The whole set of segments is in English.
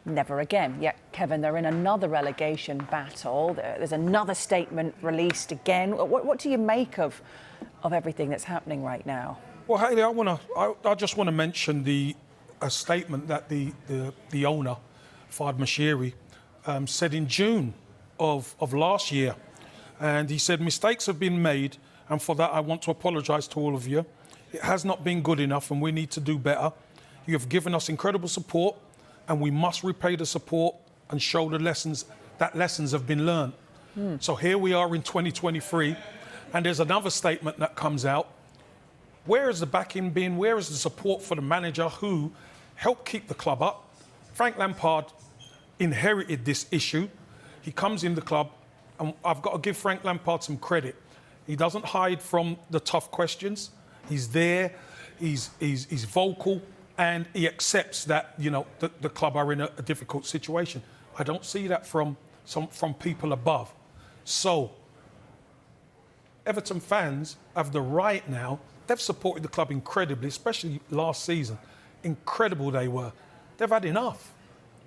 never again. Yet, Kevin, they're in another relegation battle. There's another statement released again. What do you make of everything that's happening right now? Well, Hayley, I just want to mention a statement that the owner, Fard Mashiri, said in June of last year. And he said, mistakes have been made, and for that I want to apologise to all of you. It has not been good enough and we need to do better. You have given us incredible support and we must repay the support and show the lessons have been learned. So here we are in 2023 and there's another statement that comes out. Where has the backing been? Where is the support for the manager who helped keep the club up? Frank Lampard inherited this issue. He comes in the club, and I've got to give Frank Lampard some credit. He doesn't hide from the tough questions. He's there, he's vocal, and he accepts that, you know, the club are in a difficult situation. I don't see that from people above. So, Everton fans have the right now. They've supported the club incredibly, especially last season. Incredible they were. They've had enough.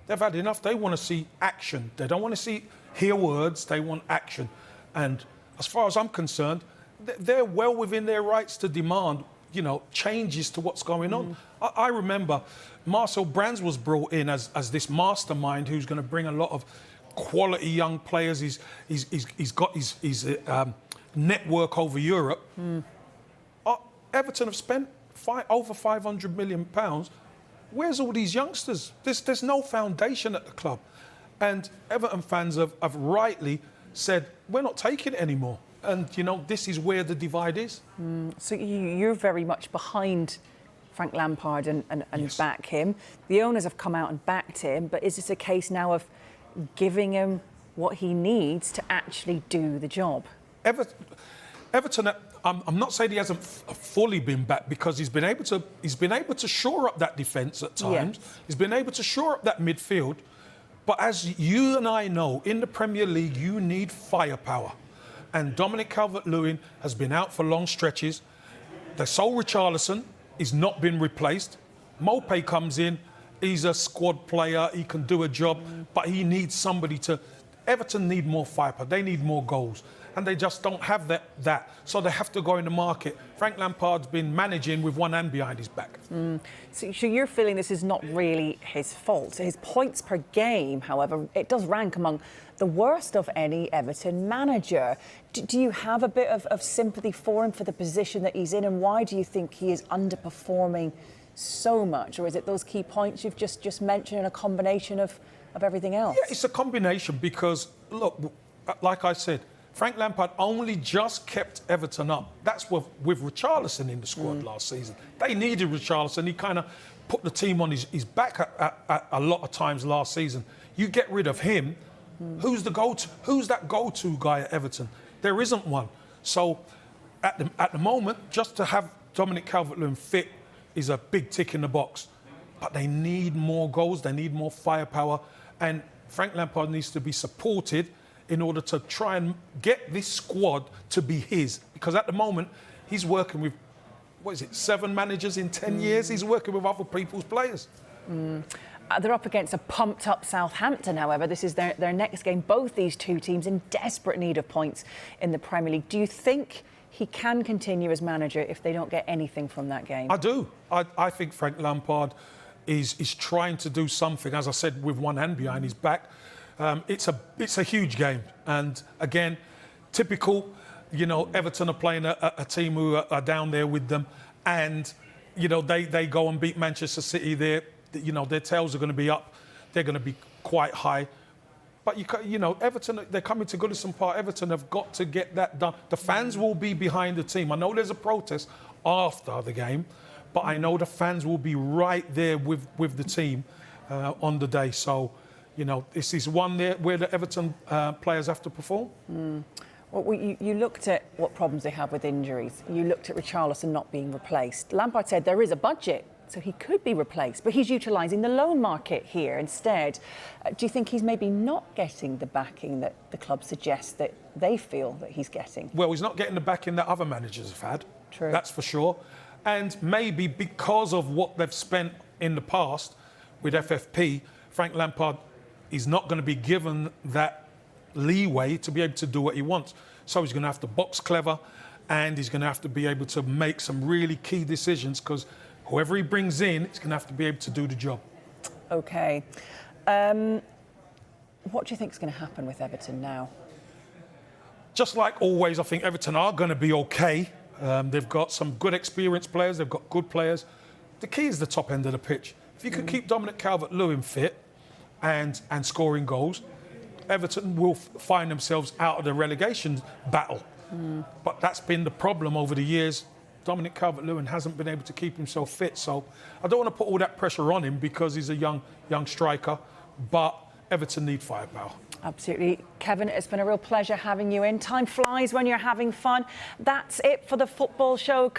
They've had enough. They want to see action. They don't want to hear words. They want action. And as far as I'm concerned, they're well within their rights to demand, you know, changes to what's going on. I remember Marcel Brands was brought in as this mastermind who's going to bring a lot of quality young players. He's got his network over Europe. Everton have spent over £500 million. Where's all these youngsters? There's no foundation at the club. And Everton fans have rightly said, we're not taking it anymore. And, you know, this is where the divide is. So you're very much behind Frank Lampard and Yes. back him. The owners have come out and backed him, but is this a case now of giving him what he needs to actually do the job? Everton, I'm not saying he hasn't fully been back because he's been able to shore up that defence at times. Yes. He's been able to shore up that midfield. But as you and I know, in the Premier League, you need firepower. And Dominic Calvert-Lewin has been out for long stretches. The sole Richarlison is not been replaced. Mopé comes in. He's a squad player. He can do a job. But he needs somebody to... Everton need more firepower. They need more goals. And they just don't have that. So they have to go in the market. Frank Lampard's been managing with one hand behind his back. So you're feeling this is not really his fault. His points per game, however, it does rank among the worst of any Everton manager. Do you have a bit of sympathy for him, for the position that he's in, and why do you think he is underperforming so much? Or is it those key points you've just mentioned and a combination of everything else? Yeah, it's a combination because, look, like I said, Frank Lampard only just kept Everton up. That's with Richarlison in the squad last season. They needed Richarlison. He kind of put the team on his back at a lot of times last season. You get rid of him, who's that go-to guy at Everton? There isn't one. So at the moment, just to have Dominic Calvert-Lewin fit is a big tick in the box. But they need more goals. They need more firepower. And Frank Lampard needs to be supported in order to try and get this squad to be his. Because at the moment, he's working with, 7 managers in 10 years? He's working with other people's players. They're up against a pumped-up Southampton, however. This is their next game. Both these two teams in desperate need of points in the Premier League. Do you think he can continue as manager if they don't get anything from that game? I do. I think Frank Lampard is trying to do something, as I said, with one hand behind his back. It's a huge game, and again, typical. You know, Everton are playing a team who are down there with them, and you know they go and beat Manchester City. Their tails are going to be up. They're going to be quite high. But you know, Everton, they're coming to Goodison Park. Everton have got to get that done. The fans will be behind the team. I know there's a protest after the game, but I know the fans will be right there with the team on the day. So, you know, this is one there where the Everton players have to perform. Well, you looked at what problems they have with injuries. You looked at Richarlison not being replaced. Lampard said there is a budget, so he could be replaced, but he's utilising the loan market here instead. Do you think he's maybe not getting the backing that the club suggests that they feel that he's getting? Well, he's not getting the backing that other managers have had. True. That's for sure. And maybe because of what they've spent in the past with FFP, Frank Lampard is not going to be given that leeway to be able to do what he wants. So he's going to have to box clever, and he's going to have to be able to make some really key decisions, because whoever he brings in is going to have to be able to do the job. OK. What do you think is going to happen with Everton now? Just like always, I think Everton are going to be OK. They've got some good experienced players. They've got good players. The key is the top end of the pitch. If you could keep Dominic Calvert-Lewin fit and scoring goals, Everton will find themselves out of the relegation battle. But that's been the problem over the years. Dominic Calvert-Lewin hasn't been able to keep himself fit. So I don't want to put all that pressure on him because he's a young striker. But Everton need firepower. Absolutely. Kevin, it's been a real pleasure having you in. Time flies when you're having fun. That's it for the football show.